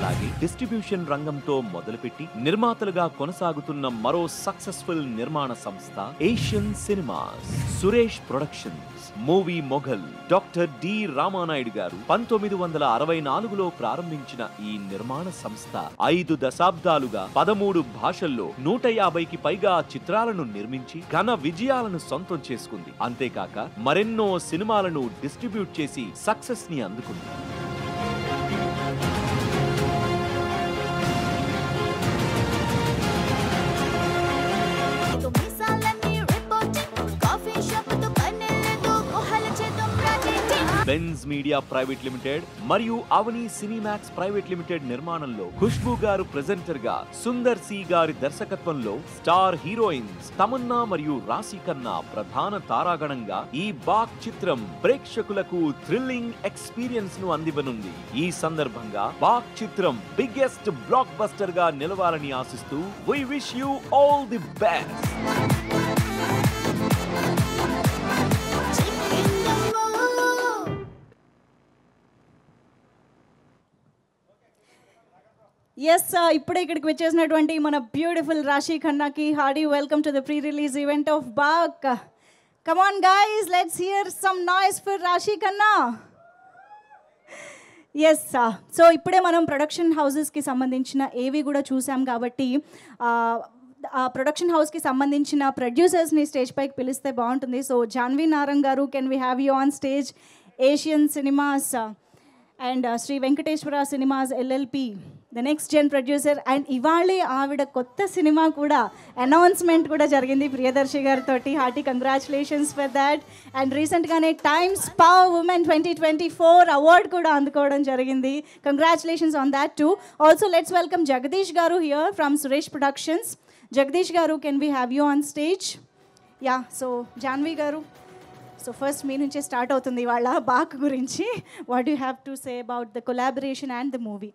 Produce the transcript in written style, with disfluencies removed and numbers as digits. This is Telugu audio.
అలాగే డిస్ట్రిబ్యూషన్ రంగంతో మొదలుపెట్టి నిర్మాతలుగా కొనసాగుతున్న మరో సక్సెస్ఫుల్ నిర్మాణ సంస్థ Asian Cinemas. Suresh Productions, movie mogul. Doctor D Ramanaidu గారు 1964లో ప్రారంభించిన ఈ నిర్మాణ సంస్థ 5 దశాబ్దాలుగా 13 భాషల్లో 150కి పైగా చిత్రాలను నిర్మించి ఘన విజయాలను సొంతం చేసుకుంది. అంతేకాక మరెన్నో సినిమాలను డిస్ట్రిబ్యూట్ చేసి సక్సెస్ ని అందుకుంది. బెన్స్ మీడియా ప్రైవేట్ లిమిటెడ్ మరియు అవని సినీమాక్స్ ప్రైవేట్ లిమిటెడ్ నిర్మాణంలో ఖుష్బూ గారు ప్రెజెంటర్ గా, సుందర్ సి గారి దర్శకత్వంలో స్టార్ హీరోయిన్స్ తమన్నా మరియు రాశి ఖన్నా ప్రధాన తారాగణంగా ఈ బాక్ చిత్రం ప్రేక్షకులకు థ్రిల్లింగ్ ఎక్స్పీరియన్స్ ను అందివ్వనుంది. ఈ సందర్భంగా బాక్ చిత్రం బిగ్గెస్ట్ బ్లాక్ బస్టర్ గా నిలవాలని ఆశిస్తూ we wish you all the best. Yes, ఇప్పుడే ఇక్కడికి వచ్చేసినటువంటి మన బ్యూటిఫుల్ రాశి ఖన్నాకి hearty welcome to the pre release event of Baak. Come on guys, let's hear some noise for Raashi Khanna. Yes, so ఇప్పుడే మనం ప్రొడక్షన్ హౌసెస్కి సంబంధించిన ఏవి కూడా చూసాం కాబట్టి ఆ ప్రొడక్షన్ హౌస్కి సంబంధించిన ప్రొడ్యూసర్స్ని స్టేజ్ పైకి పిలిస్తే బాగుంటుంది. సో జాన్వి నారంగ్ గారు, can we have you on stage? Asian Cinemas and Shri Venkateswara Cinemas LLP, the next gen producer. And ఇవాళే ఆవిడ కొత్త సినిమా కూడా అనౌన్స్మెంట్ కూడా జరిగింది ప్రియదర్శి గారితో. Hearty congratulations for that. And రీసెంట్గానే టైమ్స్ పవర్ ఉమెన్ 2024 అవార్డ్ కూడా అందుకోవడం జరిగింది. Congratulations on that too. Also let's welcome Jagadish garu here from Suresh productions. Jagadish garu, can we have you on stage? Yeah, so Janvi garu, so first మీ నుంచే స్టార్ట్ అవుతుంది వాళ్ళ బాక్ గురించి. What you have to say about the collaboration and the movie?